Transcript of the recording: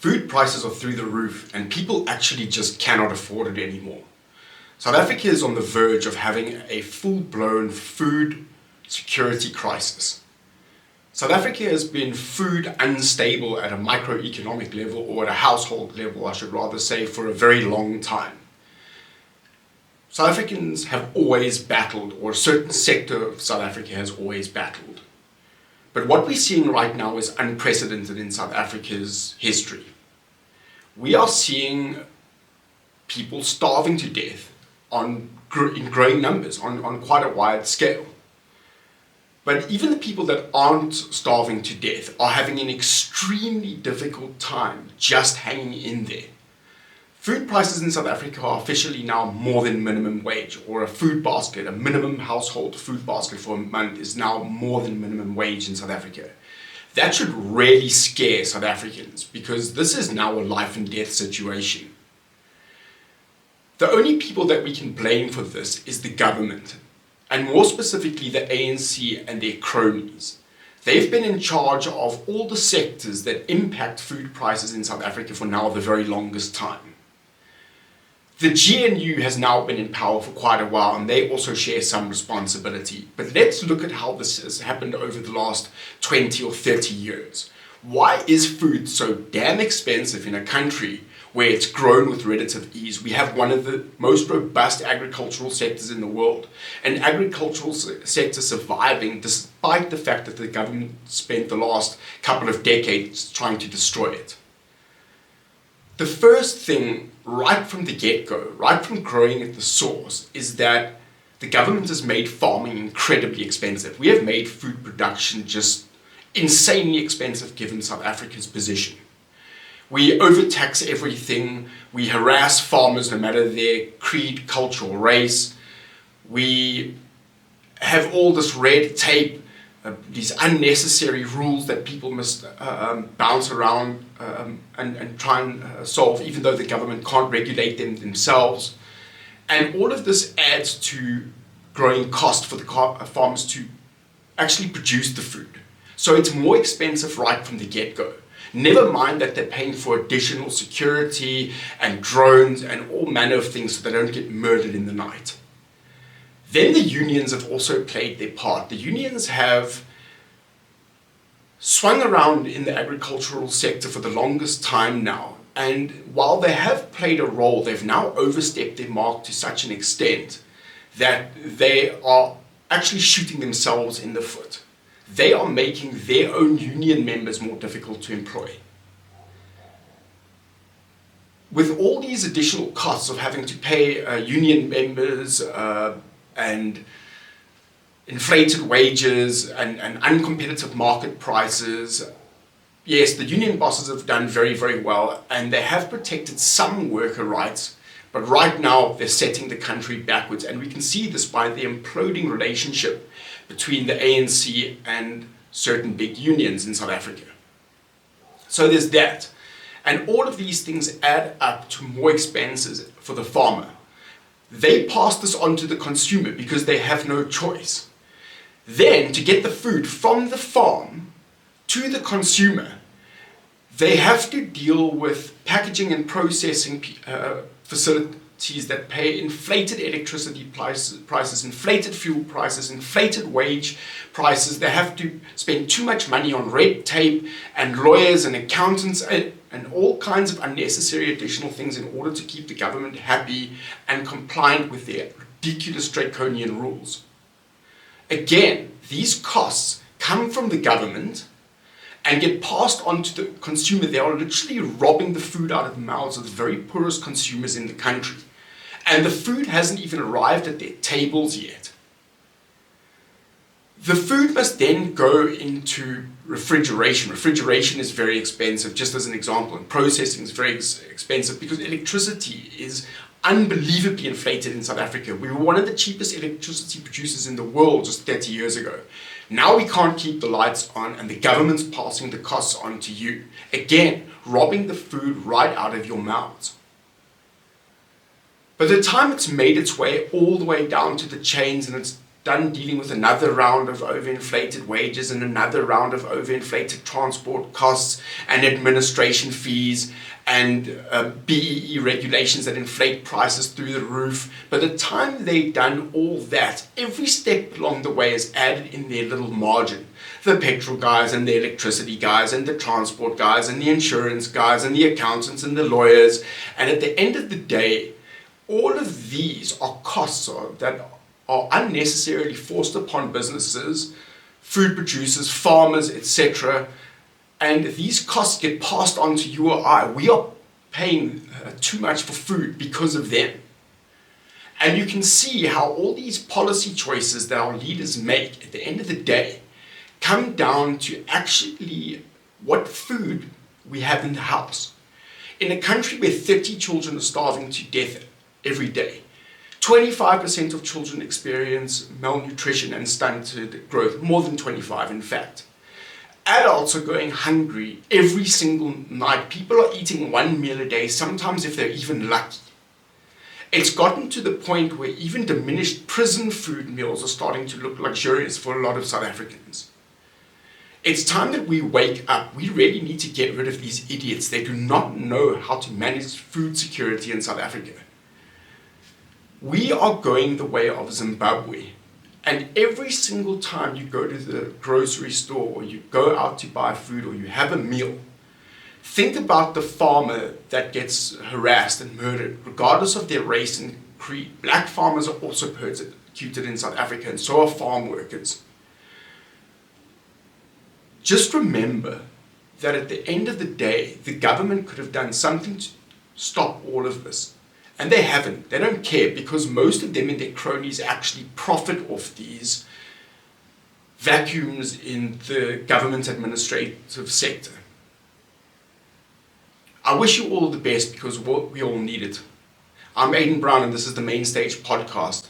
Food prices are through the roof and people actually just cannot afford it anymore. South Africa is on the verge of having a full-blown food security crisis. South Africa has been food unstable at a microeconomic level, or at a household level, I should rather say, for a very long time. South Africans have always battled, or a certain sector of South Africa has always battled. But what we're seeing right now is unprecedented in South Africa's history. We are seeing people starving to death in growing numbers, on quite a wide scale. But even the people that aren't starving to death are having an extremely difficult time just hanging in there. Food prices in South Africa are officially now more than minimum wage, or a food basket, a minimum household food basket for a month is now more than minimum wage in South Africa. That should really scare South Africans, because this is now a life and death situation. The only people that we can blame for this is the government, and more specifically the ANC and their cronies. They've been in charge of all the sectors that impact food prices in South Africa for now the very longest time. The GNU has now been in power for quite a while, and they also share some responsibility. But let's look at how this has happened over the last 20 or 30 years. Why is food so damn expensive in a country where it's grown with relative ease? We have one of the most robust agricultural sectors in the world, an agricultural sector surviving despite the fact that the government spent the last couple of decades trying to destroy it. The first thing, right from the get-go, right from growing at the source, is that the government has made farming incredibly expensive. We have made food production just insanely expensive given South Africa's position. We overtax everything, we harass farmers no matter their creed, culture or race. We have all this red tape, these unnecessary rules that people must bounce around and try and solve, even though the government can't regulate them themselves. And all of this adds to growing cost for the farmers to actually produce the food. So it's more expensive right from the get-go. Never mind that they're paying for additional security and drones and all manner of things so they don't get murdered in the night. Then the unions have also played their part. The unions have swung around in the agricultural sector for the longest time now. And while they have played a role, they've now overstepped their mark to such an extent that they are actually shooting themselves in the foot. They are making their own union members more difficult to employ. With all these additional costs of having to pay union members and inflated wages and uncompetitive market prices, yes, the union bosses have done very, very well, and they have protected some worker rights, but right now they're setting the country backwards, and we can see this by the imploding relationship between the ANC and certain big unions in South Africa. So there's that. And all of these things add up to more expenses for the farmer. They pass this on to the consumer because they have no choice. Then, to get the food from the farm to the consumer, they have to deal with packaging and processing facilities that pay inflated electricity prices, inflated fuel prices, inflated wage prices. They have to spend too much money on red tape and lawyers and accountants and all kinds of unnecessary additional things in order to keep the government happy and compliant with their ridiculous draconian rules. Again, these costs come from the government and get passed on to the consumer. They are literally robbing the food out of the mouths of the very poorest consumers in the country. And the food hasn't even arrived at their tables yet. The food must then go into refrigeration. Refrigeration is very expensive, just as an example, and processing is very expensive because electricity is unbelievably inflated in South Africa. We were one of the cheapest electricity producers in the world just 30 years ago. Now we can't keep the lights on and the government's passing the costs on to you. Again, robbing the food right out of your mouths. By the time it's made its way all the way down to the chains and it's done dealing with another round of overinflated wages and another round of overinflated transport costs and administration fees and BEE regulations that inflate prices through the roof. By the time they've done all that, every step along the way is added in their little margin. The petrol guys and the electricity guys and the transport guys and the insurance guys and the accountants and the lawyers. And at the end of the day, all of these are costs that are unnecessarily forced upon businesses, food producers, farmers, etc. And these costs get passed on to you or I. We are paying too much for food because of them. And you can see how all these policy choices that our leaders make at the end of the day come down to actually what food we have in the house. In a country where 30 children are starving to death every day, 25% of children experience malnutrition and stunted growth, more than 25 in fact. Adults are going hungry every single night. People are eating one meal a day, sometimes if they're even lucky. It's gotten to the point where even diminished prison food meals are starting to look luxurious for a lot of South Africans. It's time that we wake up. We really need to get rid of these idiots. They do not know how to manage food security in South Africa. We are going the way of Zimbabwe. And every single time you go to the grocery store or you go out to buy food or you have a meal, think about the farmer that gets harassed and murdered, regardless of their race and creed. Black farmers are also persecuted in South Africa, and so are farm workers. Just remember that at the end of the day, the government could have done something to stop all of this. And they haven't. They don't care, because most of them and their cronies actually profit off these vacuums in the government administrative sector. I wish you all the best, because we all need it. I'm Aidan Brown, and this is the Main Stage Podcast.